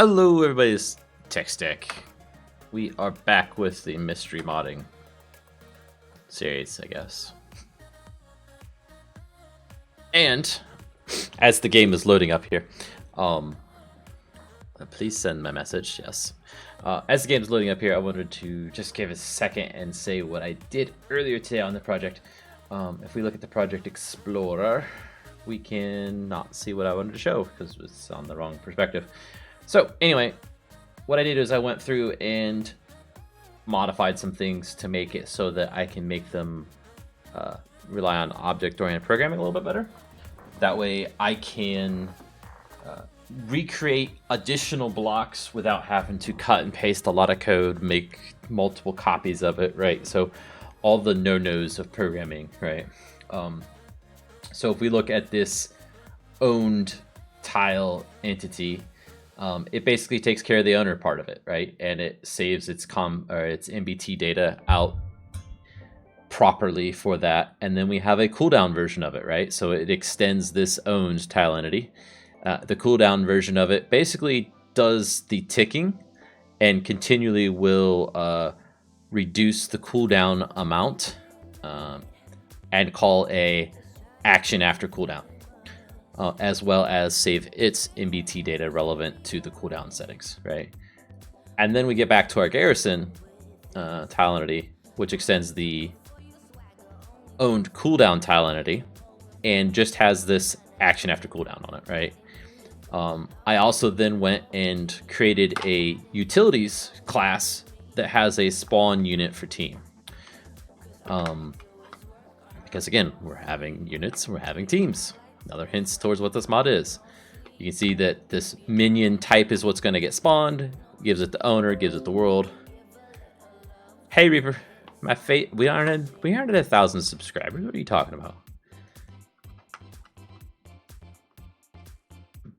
Hello everybody, it's TechStack. We are back with the mystery modding series, I guess. And as the game is loading up here, please send my message, yes. As the game is loading up here, I wanted to just give a second and say what I did earlier today on the project. If we look at the Project Explorer, we can not see what I wanted to show because it's on the wrong perspective. So anyway, what I did is I went through and modified some things to make it so that I can make them rely on object-oriented programming a little bit better. That way I can recreate additional blocks without having to cut and paste a lot of code, make multiple copies of it, right? So all the no-nos of programming, right? So if we look at this owned tile entity, it basically takes care of the owner part of it, right? And it saves its MBT data out properly for that. And then we have a cooldown version of it, right? So it extends this owned tile entity. The cooldown version of it basically does the ticking and continually will reduce the cooldown amount and call a action after cooldown. As well as save its MBT data relevant to the cooldown settings, right? And then we get back to our garrison tile entity, which extends the owned cooldown tile entity and just has this action after cooldown on it, right? I also then went and created a utilities class that has a spawn unit for team. Because again, we're having units, we're having teams. Another hints towards what this mod is. You can see that this minion type is what's going to get spawned. Gives it the owner, gives it the world. Hey Reaper, my fate. We aren't at 1,000 subscribers. What are you talking about?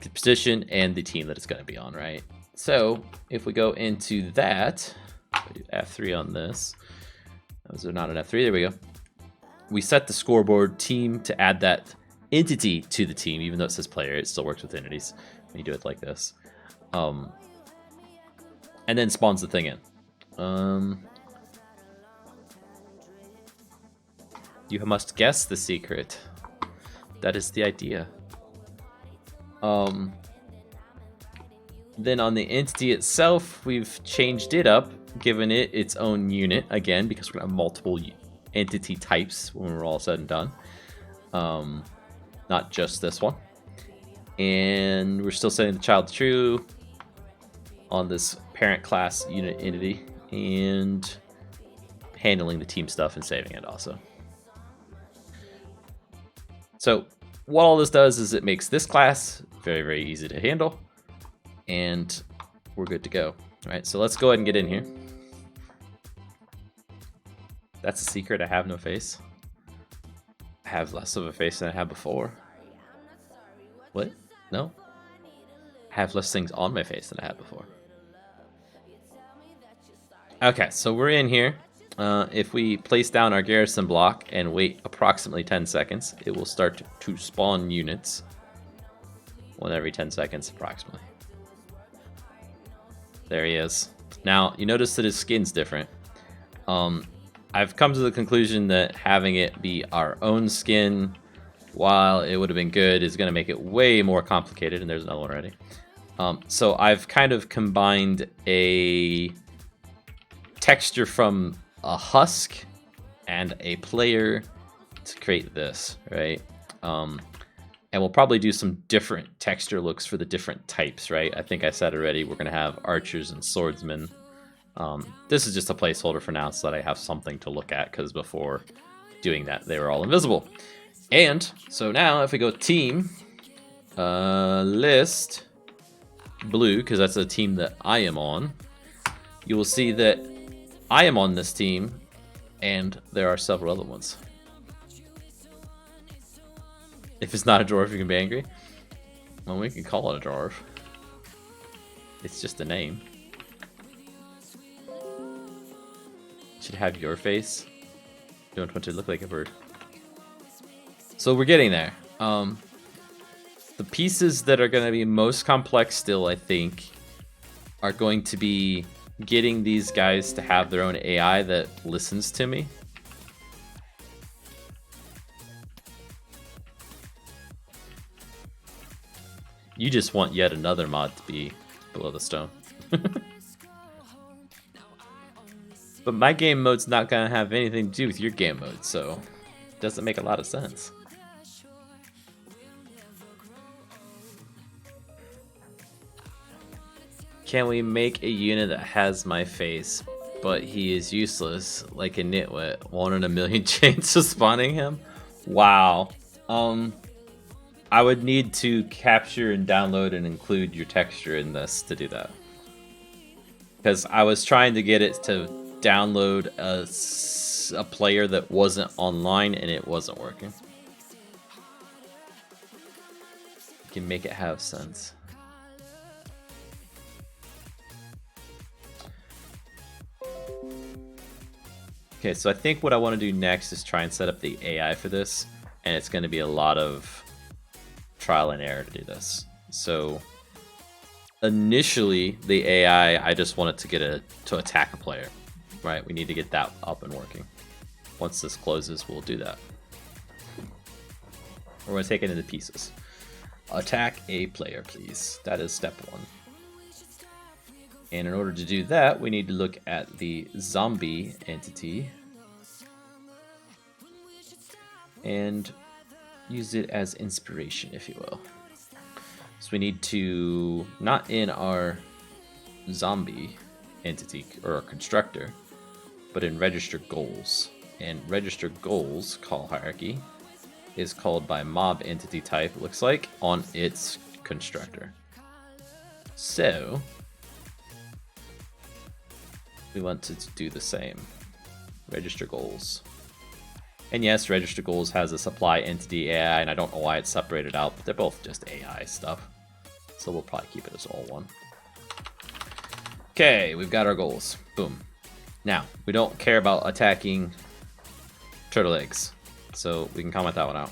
The position and the team that it's going to be on, right? So if we go into that, do F3 on this. Was there not an F3? There we go. We set the scoreboard team to add that entity to the team, even though it says player, it still works with entities when you do it like this. And then spawns the thing in. You must guess the secret. That is the idea. Then on the entity itself, we've changed it up, given it its own unit again, because we're gonna have multiple entity types when we're all said and done. Not just this one. And we're still setting the child to true on this parent class unit entity and handling the team stuff and saving it also. So what all this does is it makes this class very, very easy to handle and we're good to go. All right, so let's go ahead and get in here. That's a secret. I have no face. I have less of a face than I had before. What? No? I have less things on my face than I had before. Okay, so we're in here. If we place down our garrison block and wait approximately 10 seconds, it will start to spawn units. One every 10 seconds approximately. There he is. Now, you notice that his skin's different. I've come to the conclusion that having it be our own skin, while it would have been good, is going to make it way more complicated, and there's another one already. So I've kind of combined a texture from a husk and a player to create this, right? And we'll probably do some different texture looks for the different types, right? I think I said already we're going to have archers and swordsmen. This is just a placeholder for now so that I have something to look at, because before doing that, they were all invisible. And so now if we go team, list, blue, because that's a team that I am on, you will see that I am on this team and there are several other ones. If it's not a dwarf, you can be angry. Well, we can call it a dwarf. It's just a name. Should have your face. Don't want to look like a bird. So we're getting there. The pieces that are going to be most complex still, I think, are going to be getting these guys to have their own AI that listens to me. You just want yet another mod to be below the stone. But my game mode's not gonna have anything to do with your game mode, so it doesn't make a lot of sense. Can we make a unit that has my face, but he is useless, like a nitwit? 1 in a million chance of spawning him? Wow. I would need to capture and download and include your texture in this to do that. Because I was trying to get it to download a player that wasn't online and it wasn't working. You can make it have sense. Okay, so I think what I want to do next is try and set up the AI for this, and it's going to be a lot of trial and error to do this. So initially, the AI, I just wanted to get to attack a player, right? We need to get that up and working. Once this closes, we'll do that. We're going to take it into pieces. Attack a player, please. That is step 1. And in order to do that, we need to look at the zombie entity and use it as inspiration, if you will. So we need to, not in our zombie entity or our constructor, but in register goals. And register goals call hierarchy is called by mob entity type, it looks like, on its constructor. So we want to do the same. Register goals. And yes, register goals has a supply entity AI, and I don't know why it's separated out, but they're both just AI stuff. So we'll probably keep it as all one. Okay, we've got our goals. Boom. Now, we don't care about attacking turtle eggs, so we can comment that one out.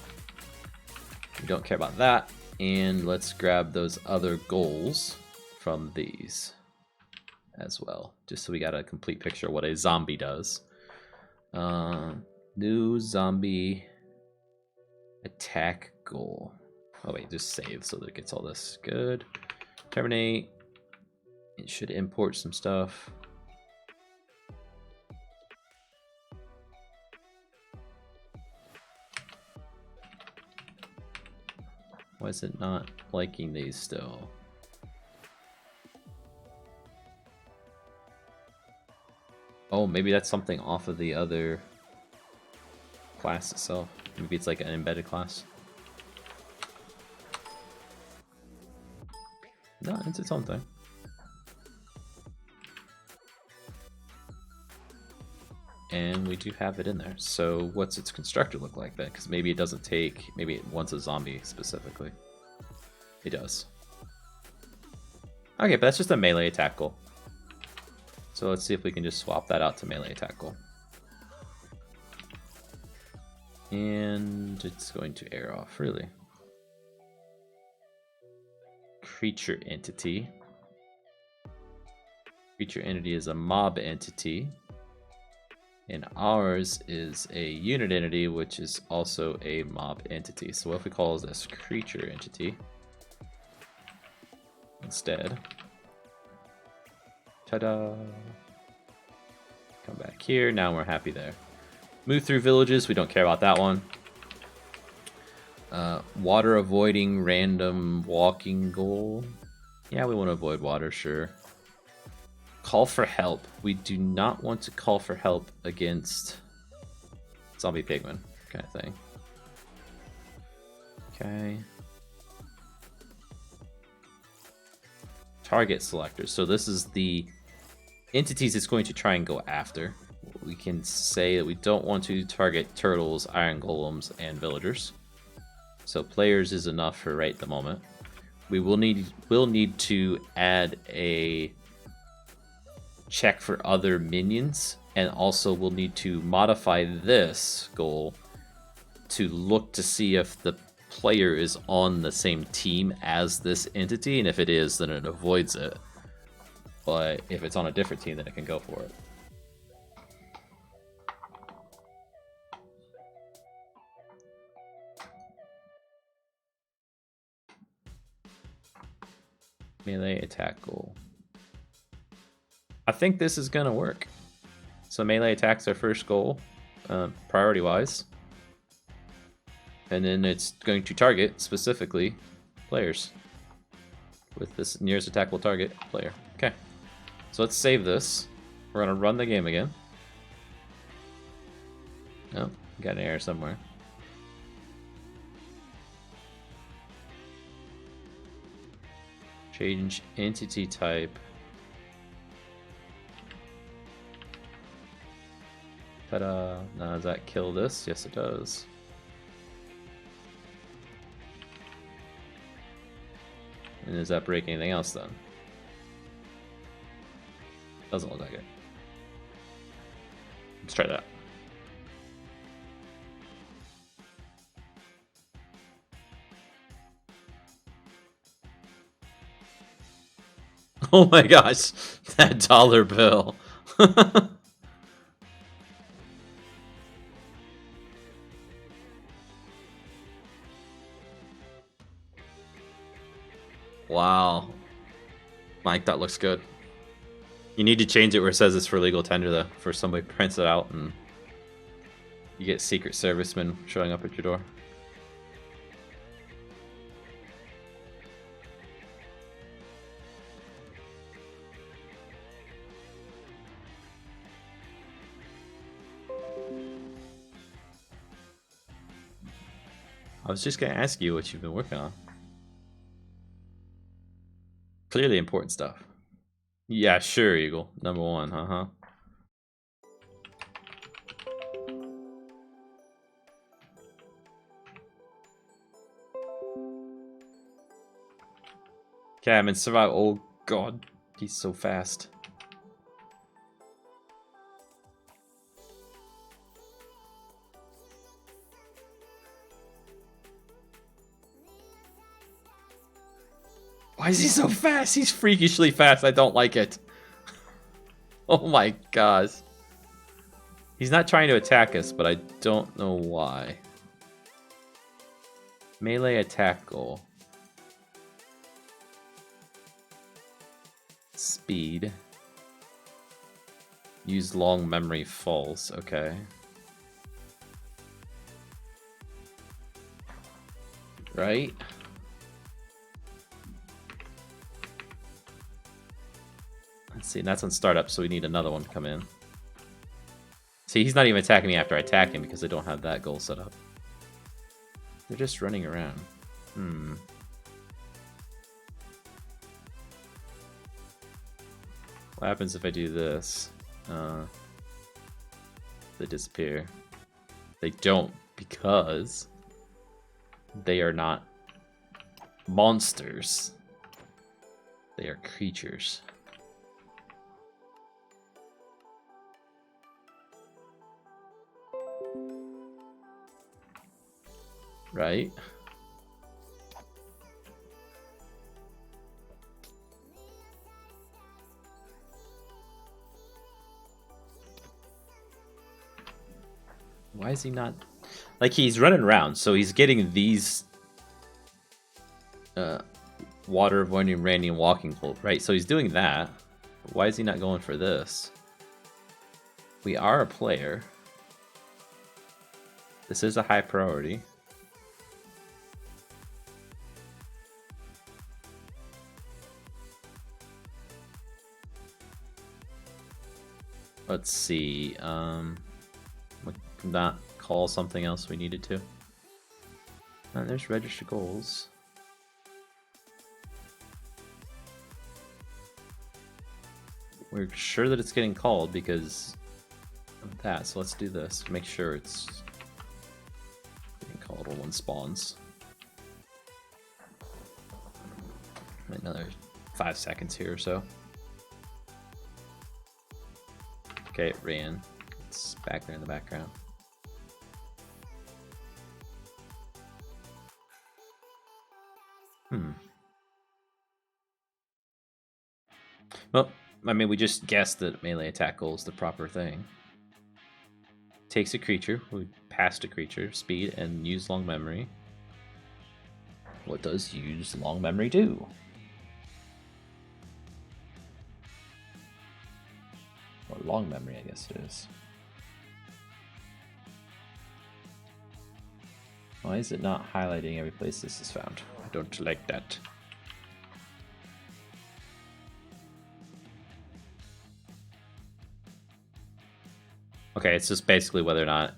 We don't care about that, and let's grab those other goals from these as well, just so we got a complete picture of what a zombie does. New zombie attack goal. Oh wait, just save so that it gets all this. Good. Terminate. It should import some stuff. Why is it not liking these still? Oh, maybe that's something off of the other class itself. Maybe it's like an embedded class. No, it's its own thing. And we do have it in there. So what's its constructor look like then? Because maybe it doesn't take, maybe it wants a zombie specifically. It does. Okay, but that's just a melee attack goal. So let's see if we can just swap that out to melee attack goal. And it's going to air off, really. Creature entity. Creature entity is a mob entity. And ours is a unit entity, which is also a mob entity. So what if we call this creature entity instead? Ta-da! Come back here. Now we're happy there. Move through villages. We don't care about that one. Water avoiding random walking goal. Yeah, we want to avoid water, sure. Call for help. We do not want to call for help against zombie pigmen kind of thing. Okay. Target selector. So this is the entities it's going to try and go after. We can say that we don't want to target turtles, iron golems, and villagers. So players is enough for right the moment. We will need to add a check for other minions, and also we'll need to modify this goal to look to see if the player is on the same team as this entity, and if it is, then it avoids it. But if it's on a different team, then it can go for it. Melee attack goal. I think this is gonna work. So melee attack's our first goal, priority-wise. And then it's going to target, specifically, players. With this nearest attackable target player. Okay. So let's save this. We're gonna run the game again. Oh, got an error somewhere. Change entity type. Ta-da! Now does that kill this? Yes, it does. And does that break anything else then? Doesn't look like it. Let's try that. Oh my gosh, that dollar bill. Wow. Mike, that looks good. You need to change it where it says it's for legal tender, though, for somebody prints it out and you get Secret Servicemen showing up at your door. I was just going to ask you what you've been working on. Clearly important stuff. Yeah, sure, Eagle. Number one, huh? Okay, I'm in survival. Oh god, he's so fast. Why is he so fast? He's freakishly fast. I don't like it. Oh my gosh. He's not trying to attack us, but I don't know why. Melee attack goal. Speed. Use long memory false. Okay. Right? Let's see, that's on startup, so we need another one to come in. See, he's not even attacking me after I attack him because I don't have that goal set up. They're just running around. What happens if I do this? They disappear. They don't, because they are not monsters. They are creatures. Right? Why is he not... Like, he's running around, so he's getting these... water avoiding random walking hold, right? So he's doing that. Why is he not going for this? We are a player. This is a high priority. Let's see. We could not call something else we needed to. And there's register goals. We're sure that it's getting called because of that, so let's do this. Make sure it's getting called when one spawns. Another 5 seconds here or so. Okay, it ran. It's back there in the background. Well, I mean, we just guessed that melee attack goal is the proper thing. Takes a creature, we passed a creature, speed, and use long memory. What does use long memory do? Or long memory, I guess it is. Why is it not highlighting every place this is found? I don't like that. Okay, it's just basically whether or not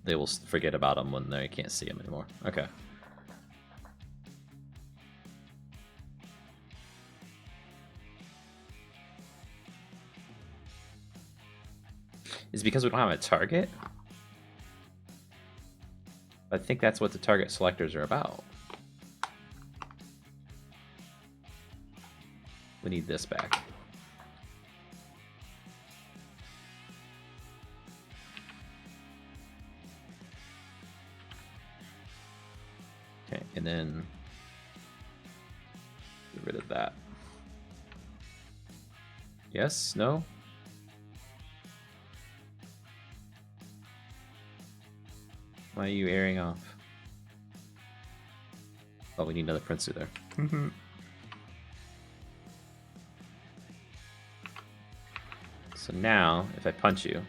they will forget about them when they can't see them anymore. Okay. Is it because we don't have a target? I think that's what the target selectors are about. We need this back. Okay, and then get rid of that. Yes? No? Why are you airing off? Oh, we need another prince there. So now, if I punch you,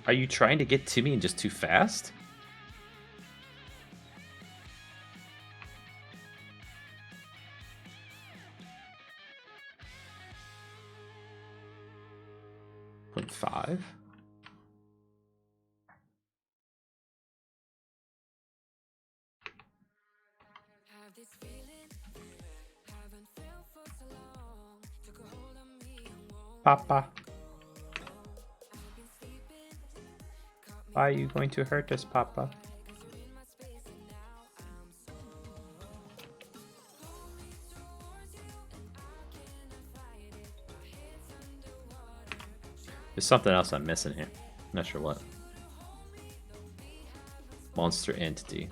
are you trying to get to me and just too fast? Point 5. Papa. Why are you going to hurt us, Papa? There's something else I'm missing here. Not sure what. Monster entity.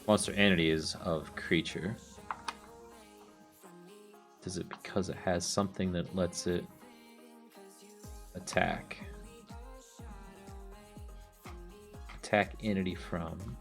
Monster entity is of creature. Is it because it has something that lets it attack? Attack entity from.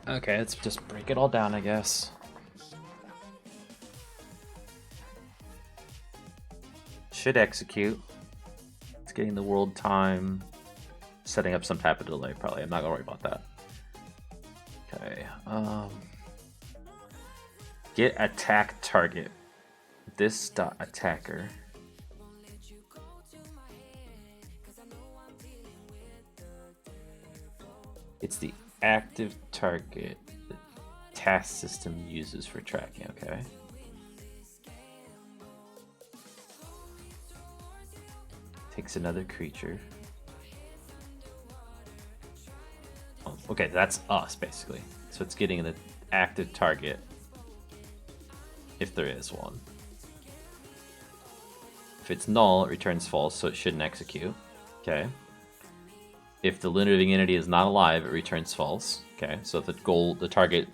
Okay, let's just break it all down, I guess. Should execute. It's getting the world time. Setting up some type of delay, probably. I'm not gonna worry about that. Okay. Get attack target. This dot attacker. It's the active target the task system uses for tracking, okay? Takes another creature. Oh, okay, that's us, basically. So it's getting the active target, if there is one. If it's null, it returns false, so it shouldn't execute. Okay. If the living entity is not alive, it returns false. Okay, so if the target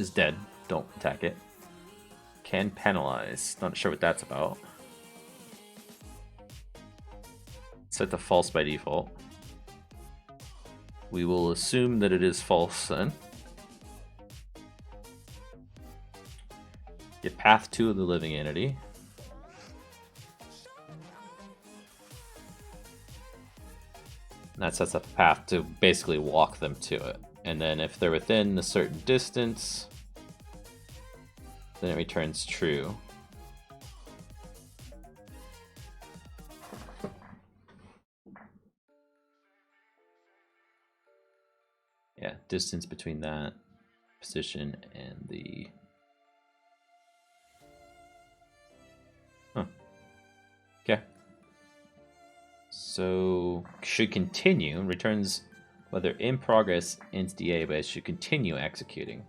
is dead, don't attack it. Can penalize. Not sure what that's about. Set to false by default. We will assume that it is false then. Get path 2 of the living entity. And that sets up a path to basically walk them to it. And then if they're within a certain distance, then it returns true. Yeah, distance between that position and the... Huh. Okay. So should continue returns whether in progress entity A, but it should continue executing.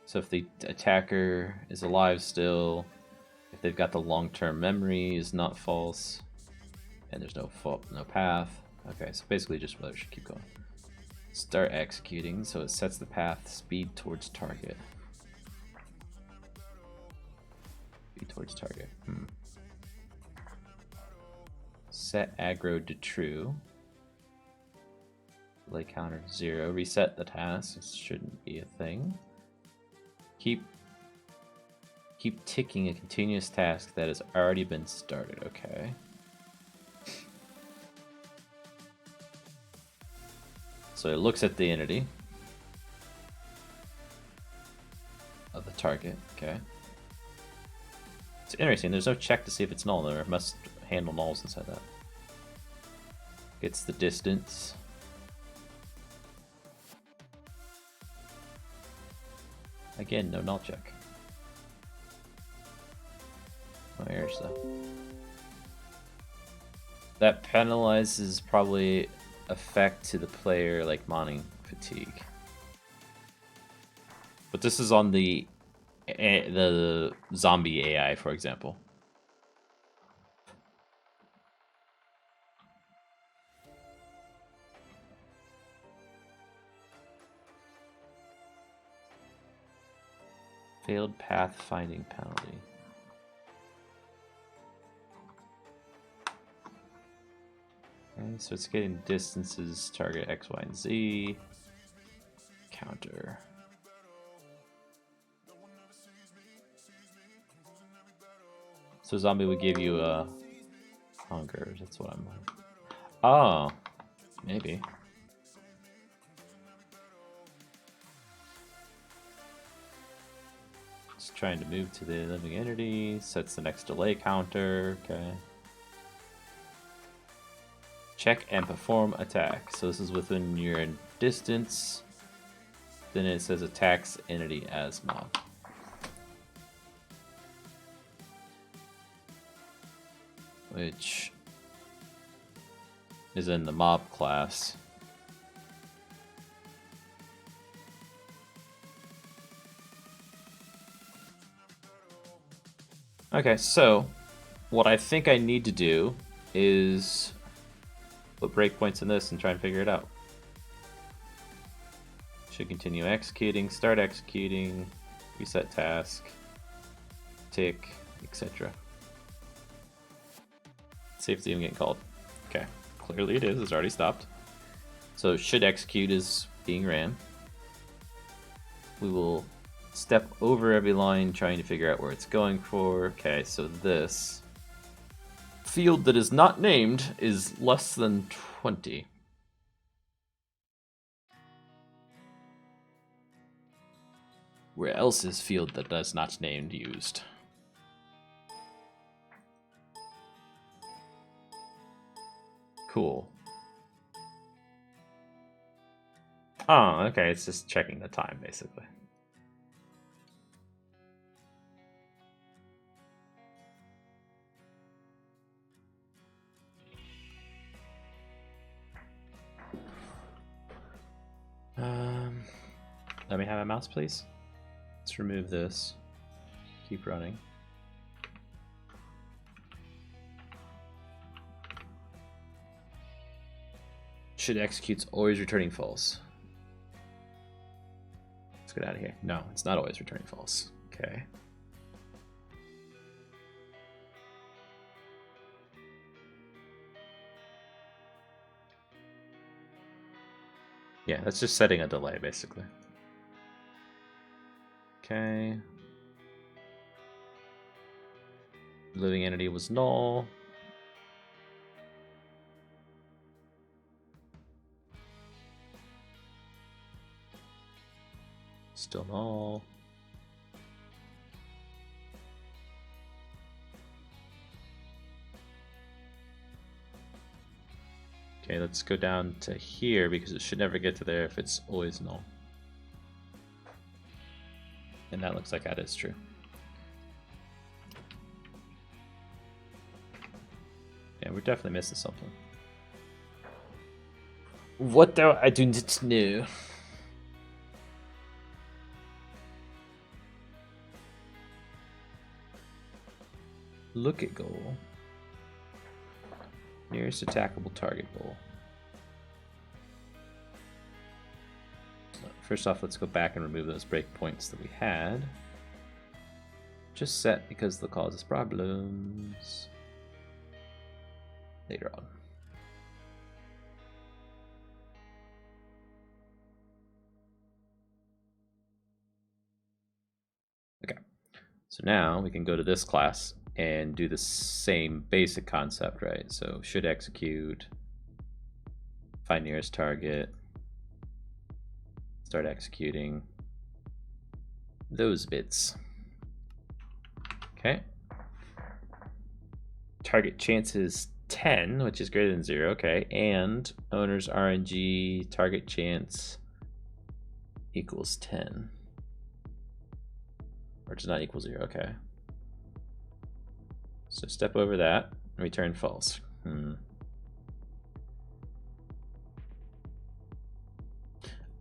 So if the attacker is alive still, if they've got the long-term memory is not false, and there's no path. Okay, so basically just whether it should keep going. Start executing, so it sets the path speed towards target. Speed towards target. Set aggro to true. Delay counter 0. Reset the task. It shouldn't be a thing. Keep ticking a continuous task that has already been started. Okay. So it looks at the entity of the target. Okay. It's interesting. There's no check to see if it's null. There must handle nulls inside that. Gets the distance. Again, no null check. No errors though. That penalizes probably effect to the player like mining fatigue. But this is on the zombie AI, for example. Failed path finding penalty. Okay, so it's getting distances, target X, Y, and Z. Counter. So zombie would give you a hunger. That's what I'm like. Oh, maybe. It's trying to move to the living entity. Sets the next delay counter. Okay. Check and perform attack. So this is within your distance. Then it says attacks entity as mob. Which is in the mob class. Okay, so what I think I need to do is put breakpoints in this and try and figure it out. Should continue executing, start executing, reset task, tick, etc. See if it's even getting called. Okay, clearly it is. It's already stopped. So should execute is being ran. We will step over every line trying to figure out where it's going for. Okay, so this field that is not named is less than 20. Where else is field that does not named used? Cool. Oh, okay, it's just checking the time, basically. Let me have a mouse, please. Let's remove this. Keep running. Should execute's always returning false. Let's get out of here. No, it's not always returning false. Okay. Yeah, that's just setting a delay, basically. Okay. Living entity was null. Still null. Okay, let's go down to here because it should never get to there if it's always null. And that looks like that is true. Yeah, we're definitely missing something. What do I do not know? Look at goal. Nearest attackable target goal. First off, let's go back and remove those breakpoints that we had. Just set because they'll cause us problems later on. Okay, so now we can go to this class and do the same basic concept, right? So should execute, find nearest target, start executing those bits. Okay. Target chance is 10, which is greater than 0. Okay. And owner's RNG target chance equals 10. Or does not equal 0. Okay. So step over that and return false.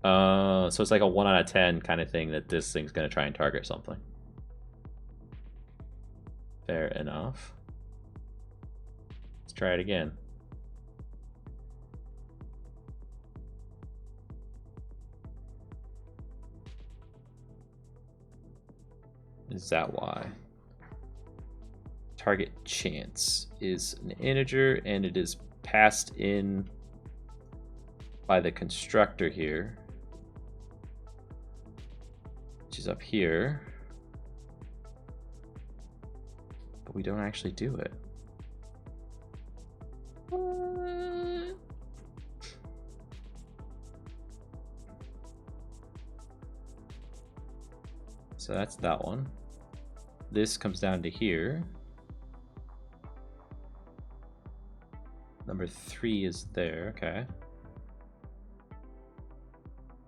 So it's like a 1 out of 10 kind of thing that this thing's going to try and target something. Fair enough. Let's try it again. Is that why? Target chance is an integer and it is passed in by the constructor here, which is up here, but we don't actually do it. What? So that's that one. This comes down to here. Number 3 is there, okay.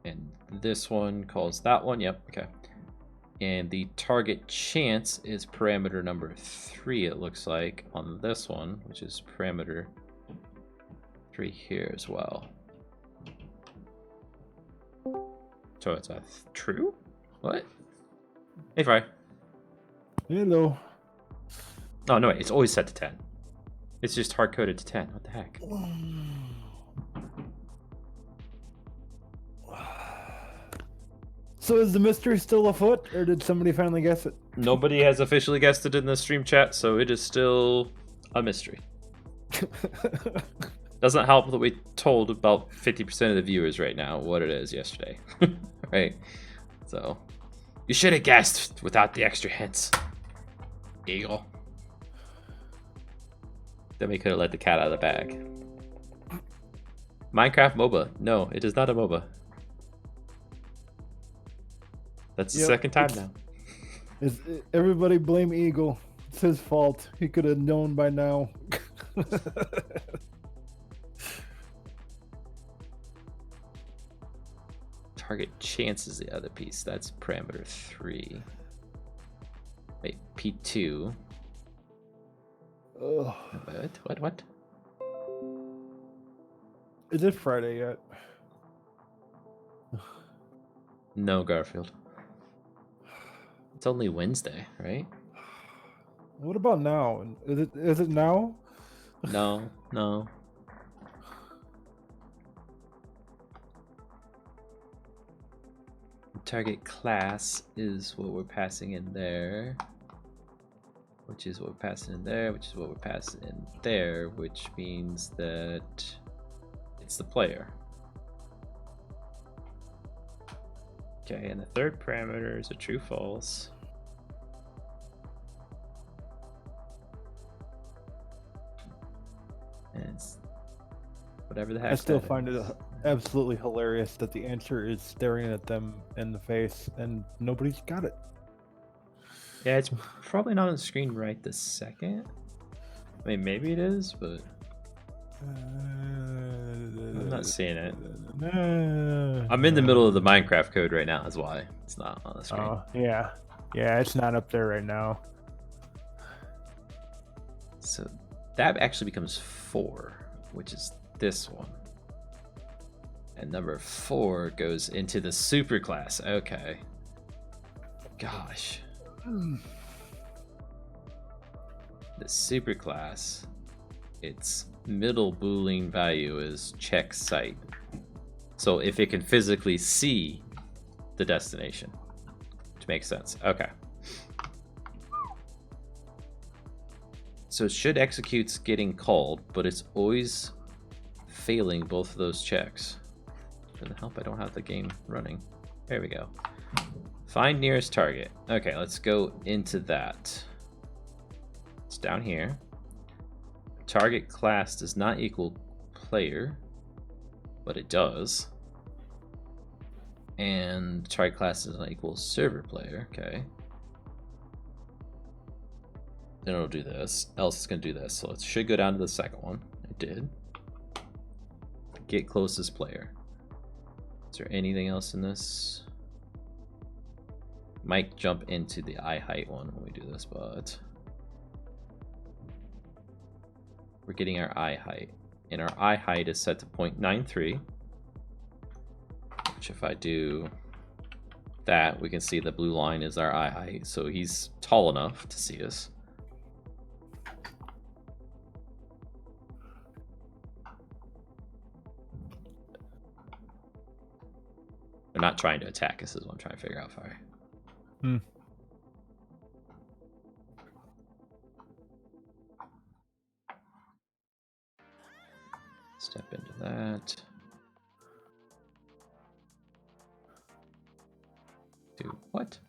And this one calls that one, yep, okay. And the target chance is parameter number 3, it looks like, on this one, which is parameter 3 here as well. So it's a true? What? Hey, Fry. Hello. Oh, no, wait, it's always set to 10. It's just hard-coded to 10. What the heck? So is the mystery still afoot, or did somebody finally guess it? Nobody has officially guessed it in the stream chat, so it is still a mystery. Doesn't help that we told about 50% of the viewers right now what it is yesterday. Right? So, you should have guessed without the extra hints. Eagle. Then we could have let the cat out of the bag. Minecraft MOBA. No, it is not a MOBA. That's the second time now. Everybody blame Eagle. It's his fault. He could have known by now. Target chance is the other piece. That's parameter 3. Wait, P2. Ugh. What? Is it Friday yet? No, Garfield. It's only Wednesday, right? What about now? Is it now? No. Target class is what we're passing in there, which is what we're passing in there, which is what we're passing in there, which means that it's the player. Okay, and the third parameter is a true false. And it's whatever the heck. I still find it absolutely hilarious that the answer is staring at them in the face and nobody's got it. Yeah, it's probably not on the screen right this second. I mean, maybe it is, but not seeing it. Uh, I'm in the middle of the Minecraft code right now, is why it's not on the screen. Oh, yeah. Yeah, it's not up there right now. So that actually becomes 4, which is this one. And number 4 goes into the super class. Okay. Gosh. The super class, its middle Boolean value is check site. So if it can physically see the destination, which makes sense. Okay. So it should execute's getting called, but it's always failing both of those checks. Doesn't help I don't have the game running. There we go. Find nearest target. Okay, let's go into that. It's down here. Target class does not equal player, but it does. And target class does not equal server player. Okay. Then it'll do this. Else it's going to do this. So it should go down to the second one. It did. Get closest player. Is there anything else in this? Might jump into the eye height one when we do this, but we're getting our eye height. And our eye height is set to 0.93. Which if I do that, we can see the blue line is our eye height. So he's tall enough to see us. They're not trying to attack us, is what I'm trying to figure out, Fire. Step into that. Do what?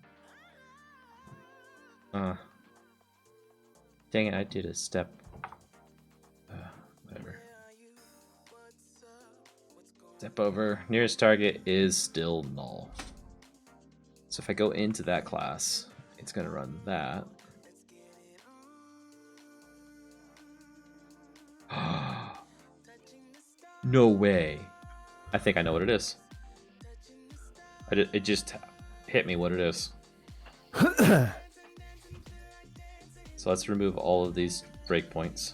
Dang it, I did a step. Whatever. Step over. Nearest target is still null. So if I go into that class, it's going to run that. No way. I think I know what it is. It just hit me what it is. So let's remove all of these breakpoints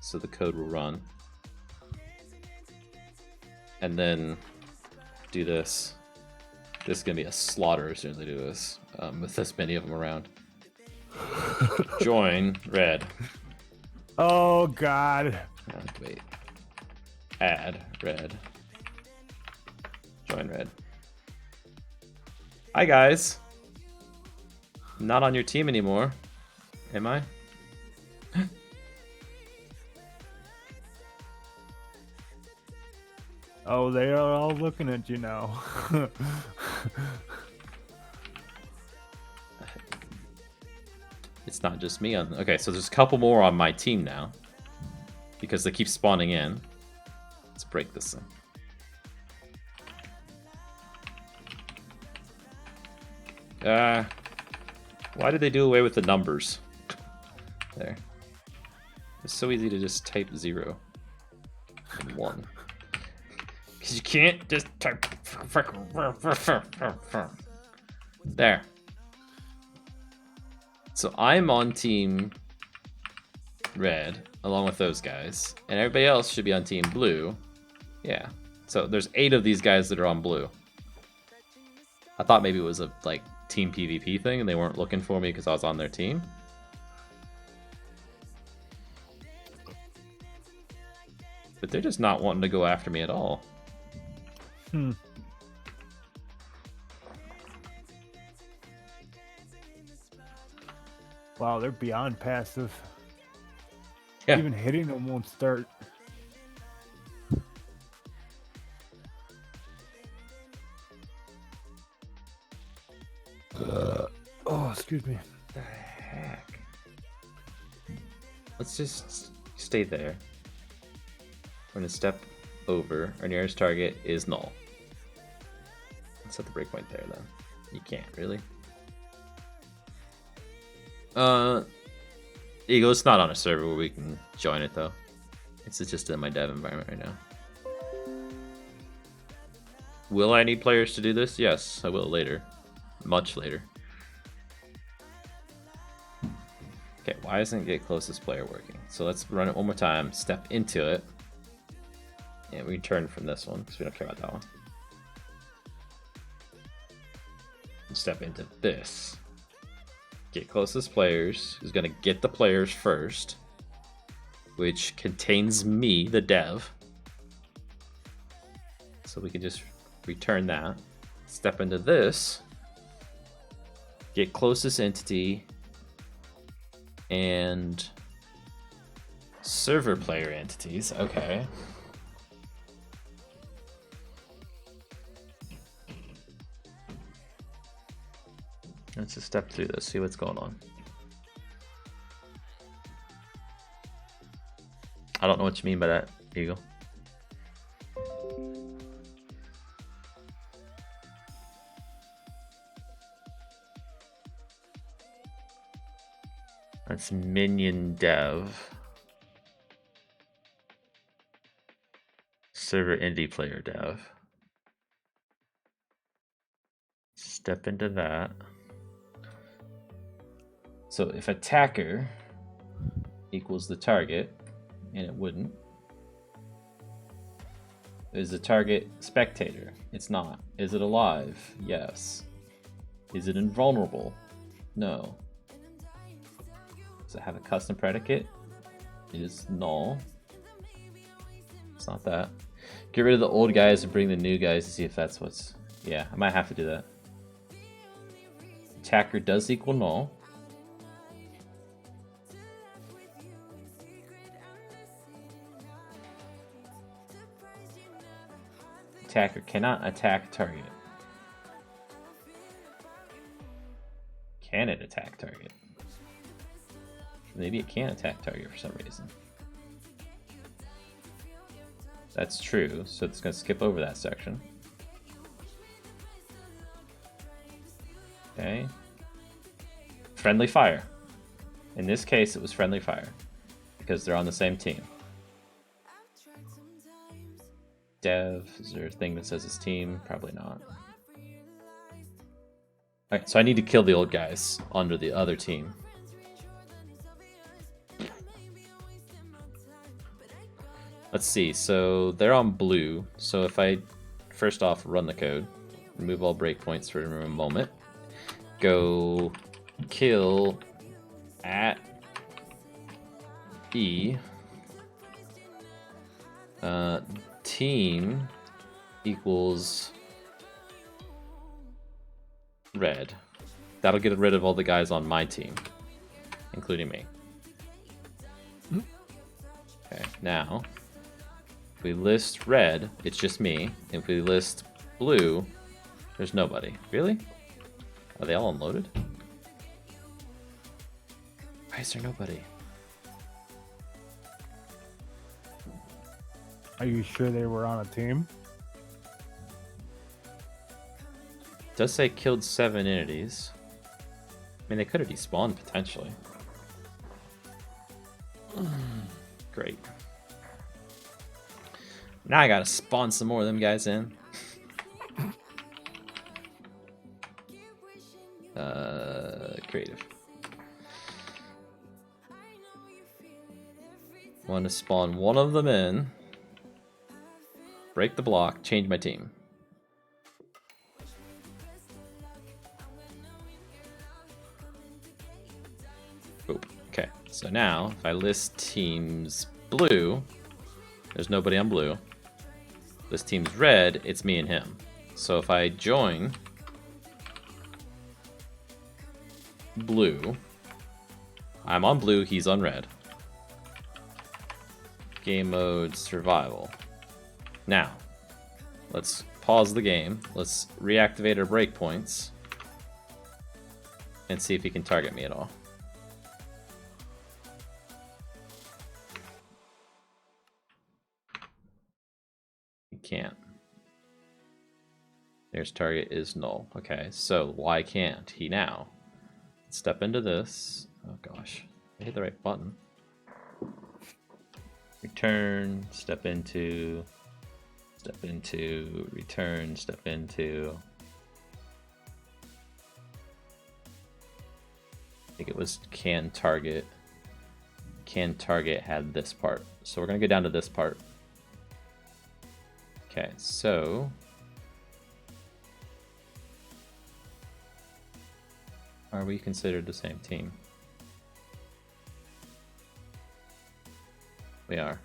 so the code will run. And then do this. This is going to be a slaughter as soon as I do this, with this many of them around. Join red. Oh, God. Wait. Add red. Join red. Hi, guys. I'm not on your team anymore. Am I? Oh, they are all looking at you now. It's not just me on. Okay, so there's a couple more on my team now because they keep spawning in. Let's break this thing. Why did they do away with the numbers? There. It's so easy to just type 0 and 1. Because you can't just type. There. So I'm on team red along with those guys, and everybody else should be on team blue. Yeah. So there's 8 of these guys that are on blue. I thought maybe it was a like team PvP thing and they weren't looking for me because I was on their team. But they're just not wanting to go after me at all. Wow, they're beyond passive. Yeah. Even hitting them won't start. Oh, excuse me. What the heck? Let's just stay there. We're gonna step over. Our nearest target is null. Let's set the breakpoint there then. You can't really. Eagle, it's not on a server where we can join it though. It's just in my dev environment right now. Will I need players to do this? Yes, I will later. Much later. Okay, why isn't get closest player working? So let's run it one more time, step into it, and we turn from this one because we don't care about that one. Step into this. Get closest players is going to get the players first, which contains me, the dev. So we can just return that. Step into this. Get closest entity and server player entities. Okay. Let's just step through this, see what's going on. I don't know what you mean by that, Eagle. That's minion dev. Server indie player dev. Step into that. So if attacker equals the target, and it wouldn't, is the target spectator? It's not. Is it alive? Yes. Is it invulnerable? No. Does it have a custom predicate? It is null. It's not that. Get rid of the old guys and bring the new guys to see if that's what's... Yeah, I might have to do that. Attacker does equal null. Attacker cannot attack target. Can it attack target? Maybe it can attack target for some reason. That's true, so it's going to skip over that section. Okay. Friendly fire. In this case, it was friendly fire because they're on the same team. Dev, is there a thing that says it's team? Probably not. Alright, so I need to kill the old guys under the other team. Let's see, so they're on blue. So if I first off run the code, remove all breakpoints for a moment, go kill at E, team equals red. That'll get rid of all the guys on my team, including me. Okay, now if we list red, it's just me. If we list blue, there's nobody. Really? Are they all unloaded? Why is there nobody? Are you sure they were on a team? It does say killed 7 entities. I mean, they could have despawned potentially. Great. Now I gotta spawn some more of them guys in. Creative. Want to spawn one of them in. Break the block, change my team. Oop. Okay, so now if I list teams blue, there's nobody on blue. This team's red, it's me and him. So if I join blue, I'm on blue, he's on red. Game mode survival. Now, let's pause the game. Let's reactivate our breakpoints and see if he can target me at all. He can't. There's target is null. Okay, so why can't he now? Step into this. Oh gosh, I hit the right button. Return, step step into, return, step into. I think it was can target. Can target had this part. So we're gonna go down to this part. Okay, so are we considered the same team? We are.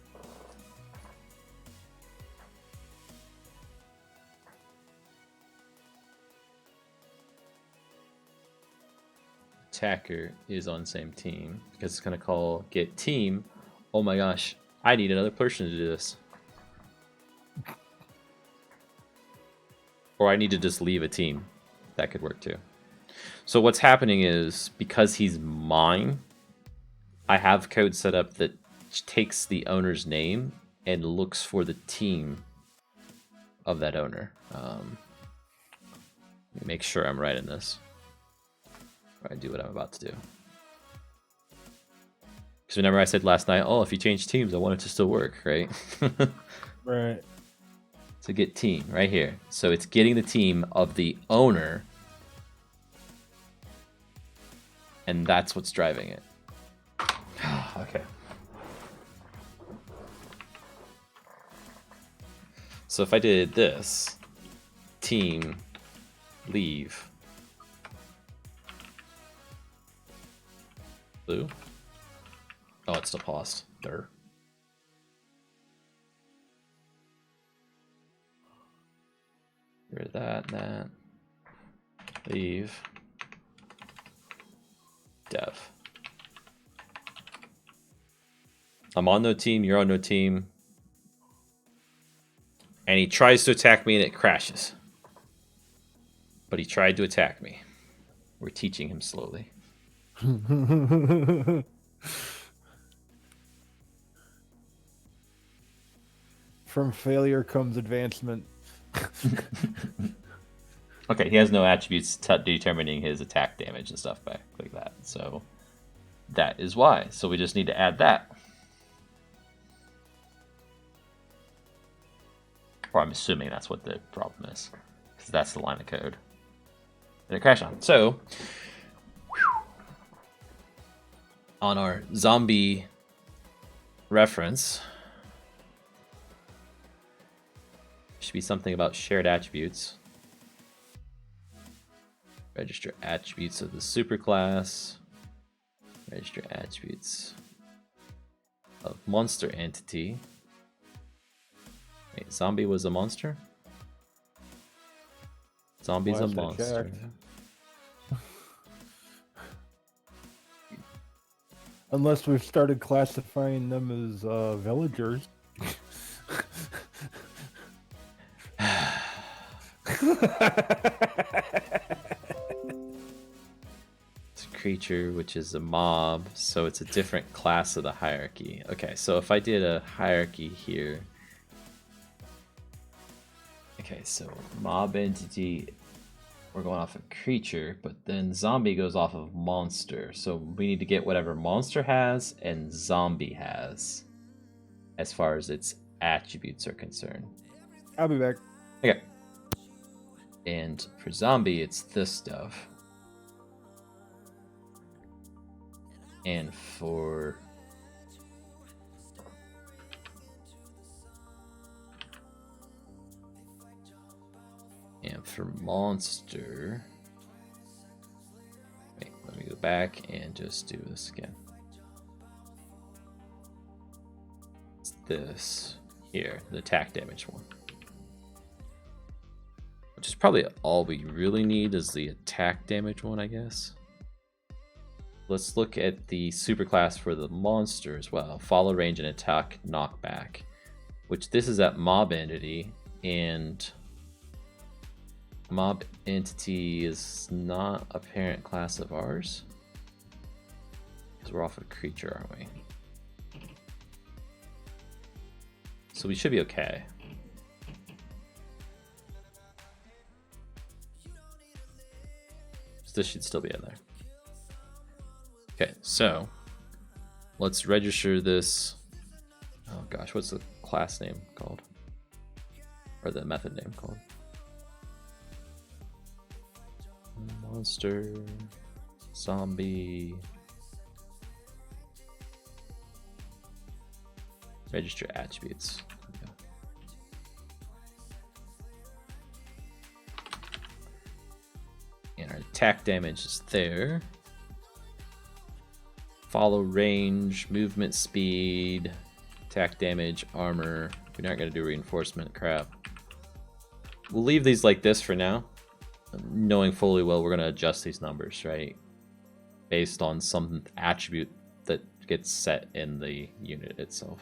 Attacker is on same team because it's gonna call get team. Oh my gosh, I need another person to do this. Or I need to just leave a team. That could work too. So what's happening is because he's mine, I have code set up that takes the owner's name and looks for the team of that owner. Let me make sure I'm right in this. Or I do what I'm about to do. Because remember I said last night, oh, if you change teams, I want it to still work, right? Right. So get team right here. So it's getting the team of the owner, and that's what's driving it. Okay. So if I did this, team, leave, blue. Oh, it's still paused. There. Get rid of that. Leave. Dev. I'm on no team, you're on no team. And he tries to attack me and it crashes. But he tried to attack me. We're teaching him slowly. From failure comes advancement. Okay, he has no attributes determining his attack damage and stuff back like that. So that is why. So we just need to add that. Or I'm assuming that's what the problem is. Because that's the line of code that it crashed on. So on our zombie reference, should be something about shared attributes. Register attributes of the superclass. Register attributes of monster entity. Wait, zombie was a monster? Zombie's a monster. Unless we've started classifying them as villagers. It's a creature, which is a mob, so it's a different class of the hierarchy. Okay, so if I did a hierarchy here. Okay, so mob entity, we're going off of creature, but then zombie goes off of monster. So we need to get whatever monster has and zombie has as far as its attributes are concerned. I'll be back. Okay. And for zombie, it's this stuff. And for monster, wait, let me go back and just do this again. It's this here, the attack damage one. Which is probably all we really need is the attack damage one, I guess. Let's look at the superclass for the monster as well. Follow range and attack knockback. Which this is at mob entity, and mob entity is not a parent class of ours. Because we're off of creature, aren't we? So we should be okay. This should still be in there. Okay, so let's register this. Oh gosh, what's the class name called? or the method name called. Monster, zombie, register attributes. And our attack damage is there. Follow range, movement speed, attack damage, armor. We're not going to do reinforcement, crap. We'll leave these like this for now, knowing fully well we're going to adjust these numbers, right? Based on some attribute that gets set in the unit itself.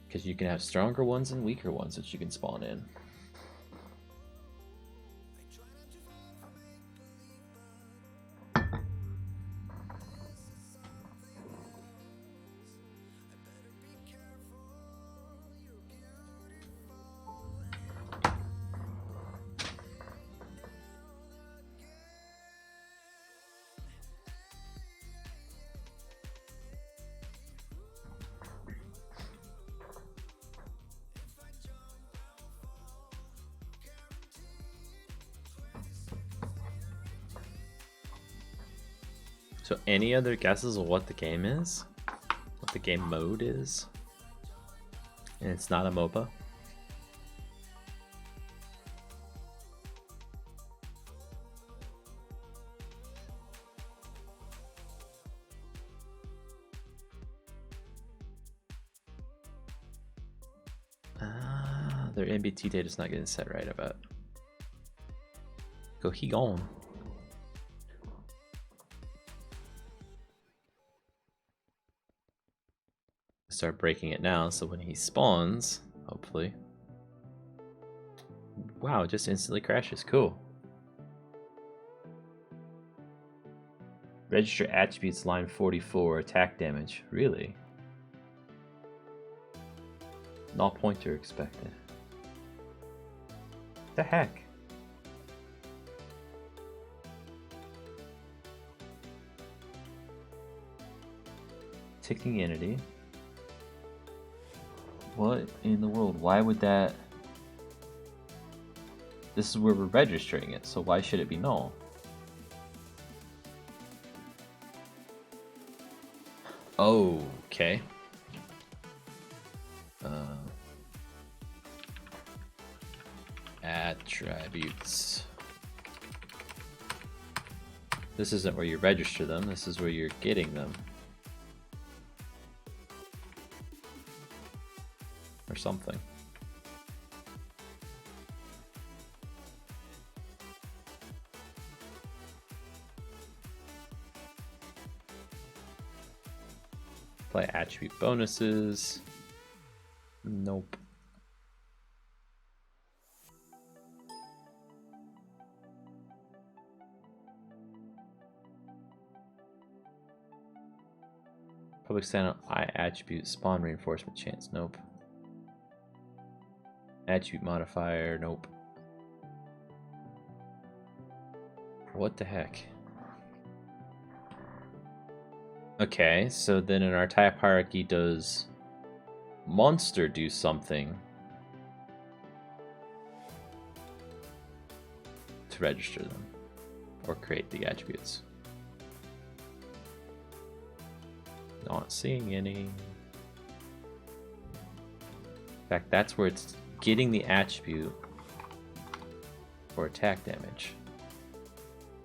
Because you can have stronger ones and weaker ones that you can spawn in. So any other guesses of what the game is? What the game mode is? And it's not a MOBA? Ah, their NBT data is not getting set right, I bet. Go he gone. Start breaking it now, so when he spawns, hopefully. Wow, it just instantly crashes. Cool. Register attributes line 44, attack damage. Really? Null pointer expected. What the heck? Ticking entity. What in the world? Why would that... This is where we're registering it, so why should it be null? Oh, okay. Attributes. This isn't where you register them, this is where you're getting them. Or something. Apply attribute bonuses. Nope. Public standout I attribute spawn reinforcement chance. Nope. Attribute modifier. Nope. What the heck? Okay, so then in our type hierarchy, does monster do something to register them or create the attributes? Not seeing any. In fact, that's where it's getting the attribute for attack damage.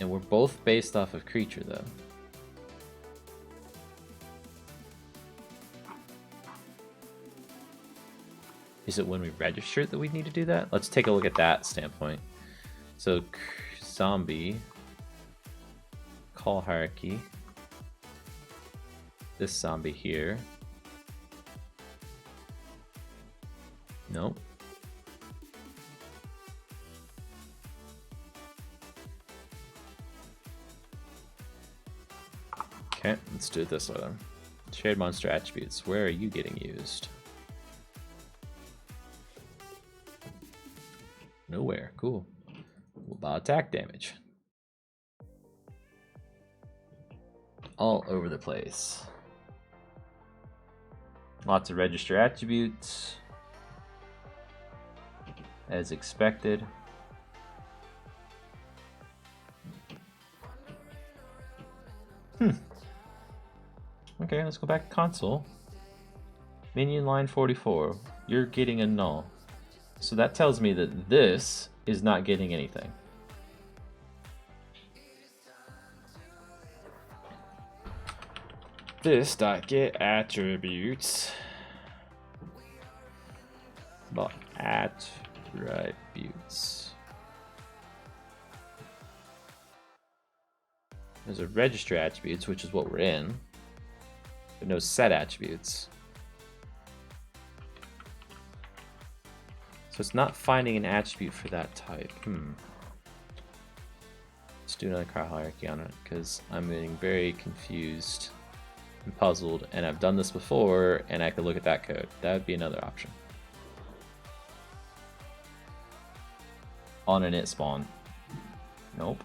And we're both based off of creature though. Is it when we register it that we need to do that? Let's take a look at that standpoint. So zombie, call hierarchy, this zombie here. Nope. Okay, let's do it this way then. Shared monster attributes. Where are you getting used? Nowhere. Cool. What about attack damage? All over the place. Lots of register attributes. as expected. Okay, let's go back to console. Minion line 44. You're getting a null. So that tells me that this is not getting anything. This dot get attributes. Well, attributes. There's a register attributes, which is what we're in, but no set attributes. So it's not finding an attribute for that type. Let's do another crowd hierarchy on it, because I'm getting very confused and puzzled, and I've done this before, and I could look at that code. That would be another option. On an it spawn. Nope.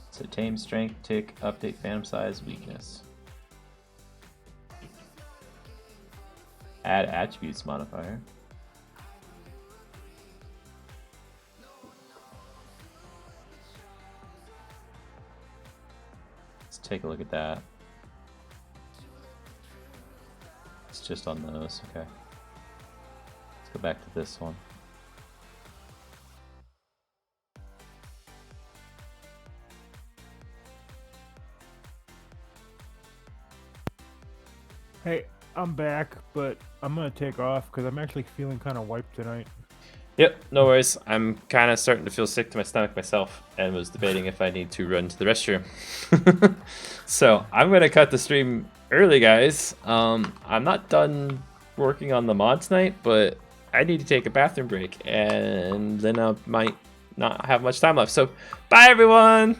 So tame, strength, tick, update, phantom size, weakness. Add attributes modifier. Let's take a look at that. It's just on those, okay. Let's go back to this one. Hey, I'm back, but I'm gonna take off because I'm actually feeling kind of wiped tonight. Yep, no worries. I'm kind of starting to feel sick to my stomach myself and was debating if I need to run to the restroom. So I'm going to cut the stream early, guys. I'm not done working on the mod tonight, but I need to take a bathroom break, and then I might not have much time left. So bye, everyone!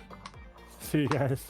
See you guys.